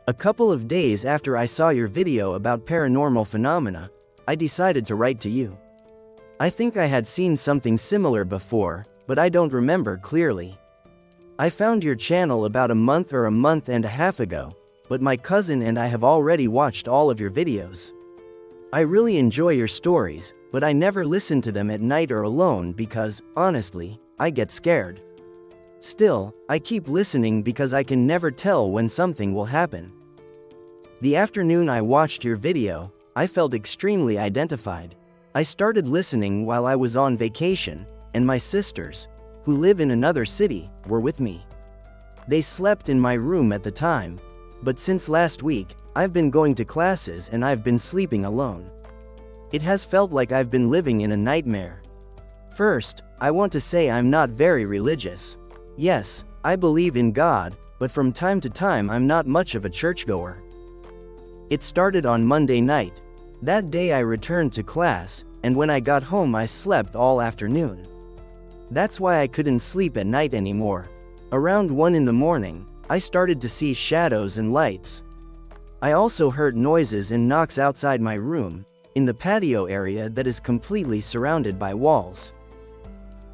A couple of days after I saw your video about paranormal phenomena, I decided to write to you. I think I had seen something similar before, but I don't remember clearly. I found your channel about a month and a half ago, but my cousin and I have already watched all of your videos. I really enjoy your stories, but I never listen to them at night or alone because, honestly, I get scared. Still, I keep listening because I can never tell when something will happen. The afternoon I watched your video, I felt extremely identified. I started listening while I was on vacation, and my sisters, who live in another city, were with me. They slept in my room at the time, but since last week, I've been going to classes and I've been sleeping alone. It has felt like I've been living in a nightmare. First, I want to say I'm not very religious. Yes, I believe in God, but from time to time I'm not much of a churchgoer. It started on Monday night. That day I returned to class, and when I got home I slept all afternoon. That's why I couldn't sleep at night anymore. Around 1 in the morning, I started to see shadows and lights. I also heard noises and knocks outside my room, in the patio area that is completely surrounded by walls.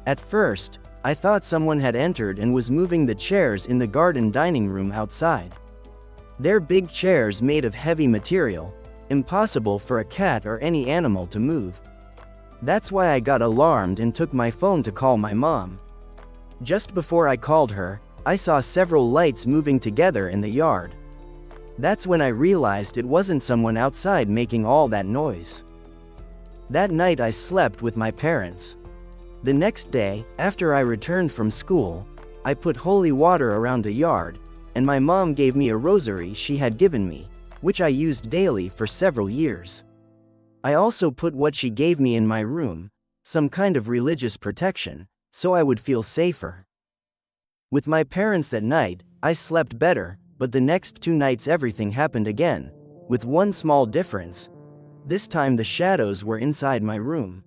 At first, I thought someone had entered and was moving the chairs in the garden dining room outside. They're big chairs made of heavy material, impossible for a cat or any animal to move. That's why I got alarmed and took my phone to call my mom. Just before I called her, I saw several lights moving together in the yard. That's when I realized it wasn't someone outside making all that noise. That night I slept with my parents. The next day, after I returned from school, I put holy water around the yard, and my mom gave me a rosary she had given me, which I used daily for several years. I also put what she gave me in my room, some kind of religious protection, so I would feel safer. With my parents that night, I slept better, but the next 2 nights everything happened again, with one small difference. This time the shadows were inside my room.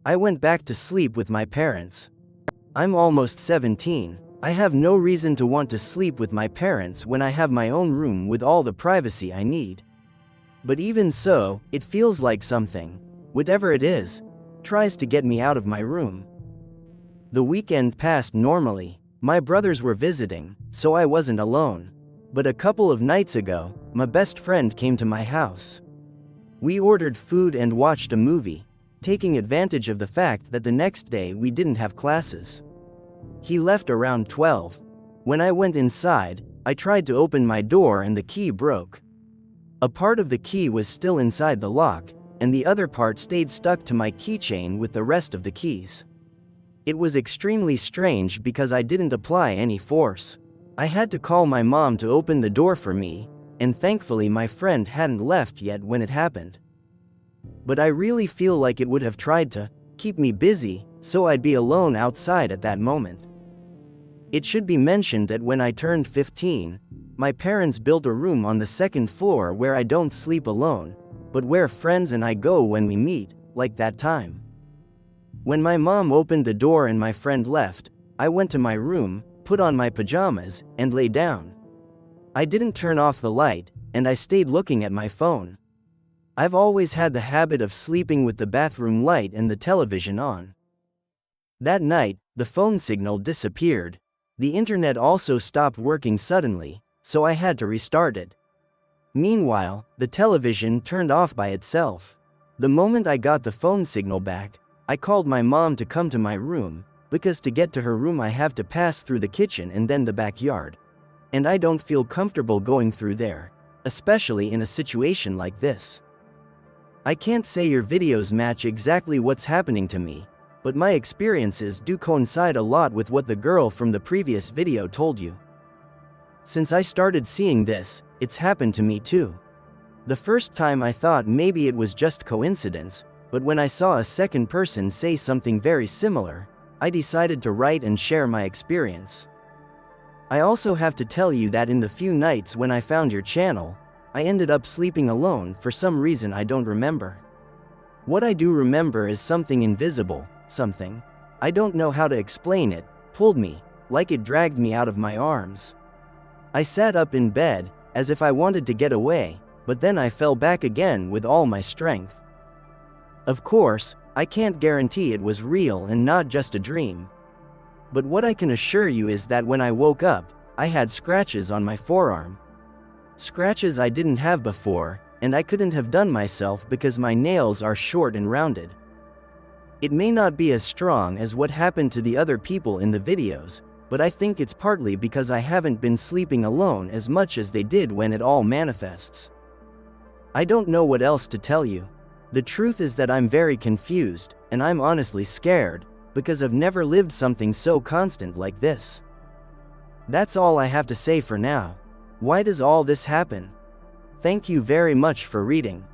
I went back to sleep with my parents. I'm almost 17. I have no reason to want to sleep with my parents when I have my own room with all the privacy I need. But even so, it feels like something, whatever it is, tries to get me out of my room. The weekend passed normally. My brothers were visiting, so I wasn't alone. But a couple of nights ago, my best friend came to my house. We ordered food and watched a movie, taking advantage of the fact that the next day we didn't have classes. He left around 12. When I went inside, I tried to open my door and the key broke. A part of the key was still inside the lock, and the other part stayed stuck to my keychain with the rest of the keys. It was extremely strange because I didn't apply any force. I had to call my mom to open the door for me, and thankfully my friend hadn't left yet when it happened. But I really feel like it would have tried to keep me busy, so I'd be alone outside at that moment. It should be mentioned that when I turned 15, my parents built a room on the 2nd floor where I don't sleep alone, but where friends and I go when we meet, like that time. When my mom opened the door and my friend left, I went to my room, put on my pajamas, and lay down. I didn't turn off the light, and I stayed looking at my phone. I've always had the habit of sleeping with the bathroom light and the television on. That night, the phone signal disappeared. The internet also stopped working suddenly, so I had to restart it. Meanwhile, the television turned off by itself. The moment I got the phone signal back, I called my mom to come to my room, because to get to her room I have to pass through the kitchen and then the backyard. And I don't feel comfortable going through there, especially in a situation like this. I can't say your videos match exactly what's happening to me, but my experiences do coincide a lot with what the girl from the previous video told you. Since I started seeing this, it's happened to me too. The first time I thought maybe it was just coincidence, but when I saw a second person say something very similar, I decided to write and share my experience. I also have to tell you that in the few nights when I found your channel, I ended up sleeping alone for some reason I don't remember. What I do remember is something invisible, something, I don't know how to explain it, pulled me, like it dragged me out of my arms. I sat up in bed, as if I wanted to get away, but then I fell back again with all my strength. Of course, I can't guarantee it was real and not just a dream. But what I can assure you is that when I woke up, I had scratches on my forearm. Scratches I didn't have before, and I couldn't have done myself because my nails are short and rounded. It may not be as strong as what happened to the other people in the videos, but I think it's partly because I haven't been sleeping alone as much as they did when it all manifests. I don't know what else to tell you. The truth is that I'm very confused, and I'm honestly scared, because I've never lived something so constant like this. That's all I have to say for now. Why does all this happen? Thank you very much for reading.